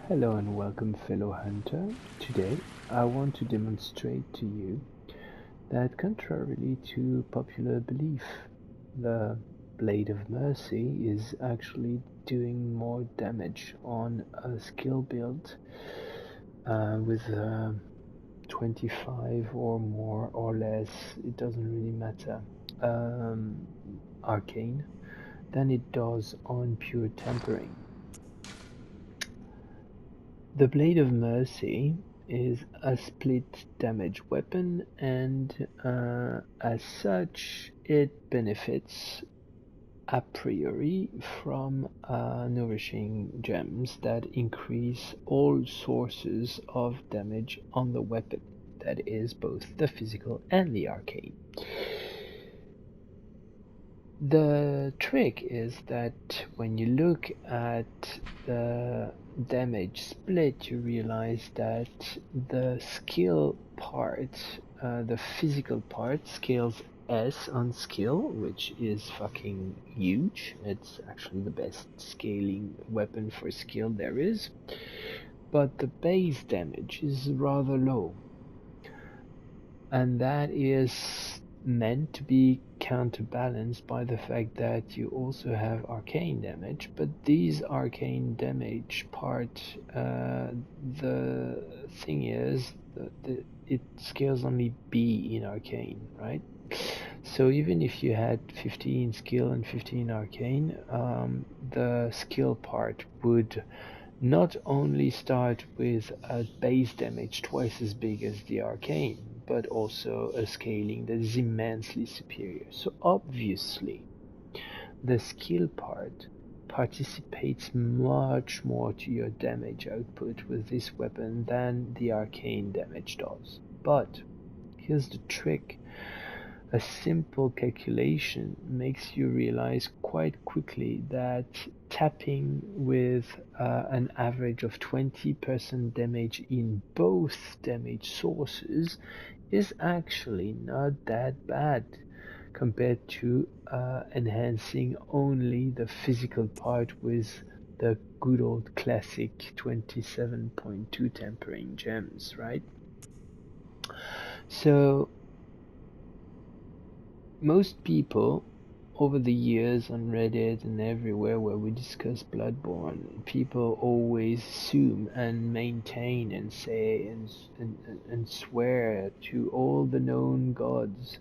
Hello and welcome, fellow hunter. Today I want to demonstrate to you that contrarily to popular belief, the Blade of Mercy is actually doing more damage on a skill build with 25 or more or less, it doesn't really matter, arcane, than it does on pure tempering. The Blade of Mercy is a split damage weapon, and as such it benefits a priori from nourishing gems that increase all sources of damage on the weapon, that is both the physical and the arcane. The trick is that when you look at the damage split, you realize that the skill part, the physical part, scales S on skill, which is fucking huge. It's actually the best scaling weapon for skill there is. But the base damage is rather low. And that is meant to be counterbalanced by the fact that you also have arcane damage, but these arcane damage part, the thing is that it scales only B in arcane, right? So even if you had 15 skill and 15 arcane, the skill part would not only start with a base damage twice as big as the arcane, but also a scaling that is immensely superior. So obviously, the skill part participates much more to your damage output with this weapon than the arcane damage does. But here's the trick. A simple calculation makes you realize quite quickly that tapping with an average of 20% damage in both damage sources is actually not that bad compared to enhancing only the physical part with the good old classic 27.2 tempering gems, right? So most people over the years on Reddit and everywhere where we discuss Bloodborne, people always assume and maintain and say and swear to all the known gods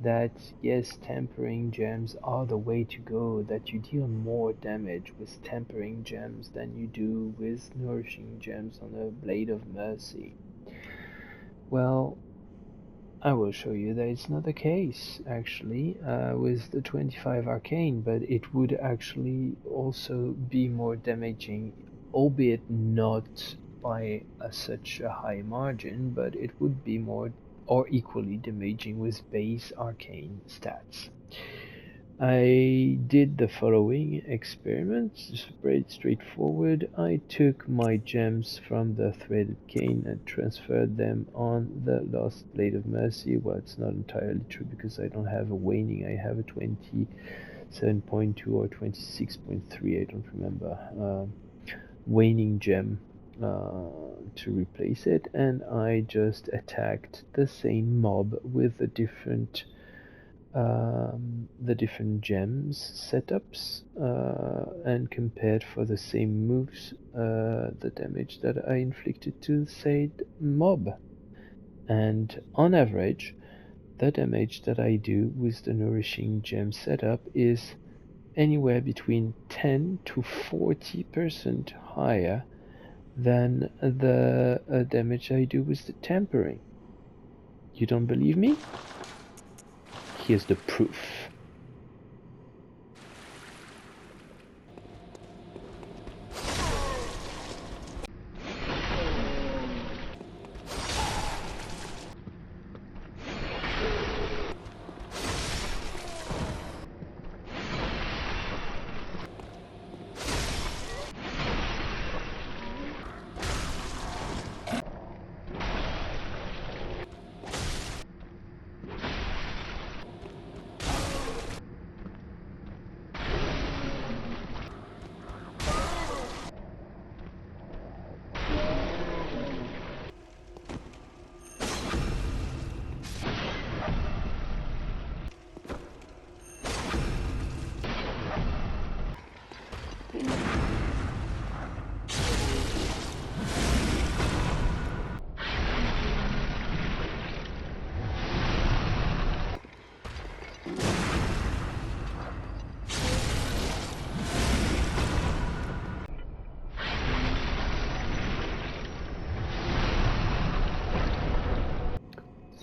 that yes, tempering gems are the way to go, that you deal more damage with tempering gems than you do with nourishing gems on a Blade of Mercy. Well, I will show you that it's not the case, actually, with the 25 arcane, but it would actually also be more damaging, albeit not by such a high margin, but it would be more or equally damaging with base arcane stats. I did the following experiment, very straightforward. I took my gems from the threaded cane and transferred them on the Lost Blade of Mercy. Well, it's not entirely true because I don't have a waning, I have a 27.2 or 26.3, I don't remember, waning gem to replace it, and I just attacked the same mob with the different gems setups and compared for the same moves the damage that I inflicted to said mob, and on average the damage that I do with the nourishing gem setup is anywhere between 10 to 40% higher than the damage I do with the tempering. You don't believe me? Here's the proof.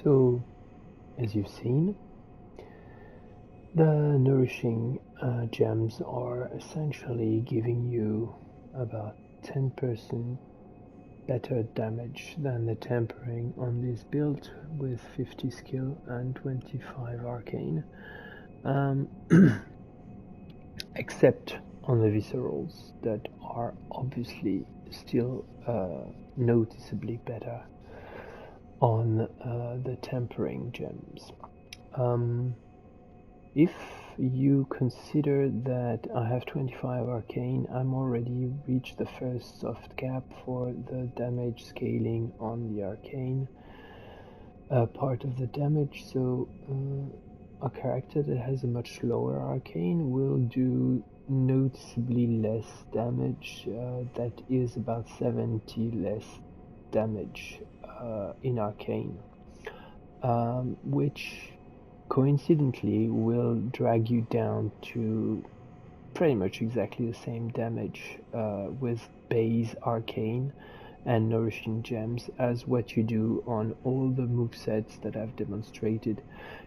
So, as you've seen, the nourishing gems are essentially giving you about 10% better damage than the tempering on this build with 50 skill and 25 arcane, except on the viscerals that are obviously still noticeably better on the tempering gems. If you consider that I have 25 arcane, I'm already reached the first soft cap for the damage scaling on the arcane part of the damage, so a character that has a much lower arcane will do noticeably less damage. That is about 70 less damage in arcane, which coincidentally will drag you down to pretty much exactly the same damage with base arcane and nourishing gems as what you do on all the movesets that I've demonstrated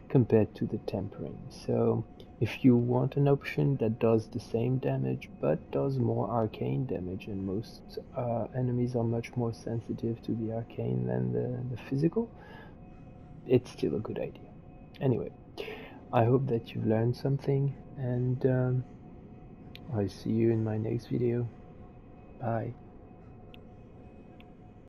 compared to the tempering. So if you want an option that does the same damage but does more arcane damage, and most enemies are much more sensitive to the arcane than the physical, it's still a good idea. Anyway, I hope that you've learned something, and I'll see you in my next video. Bye.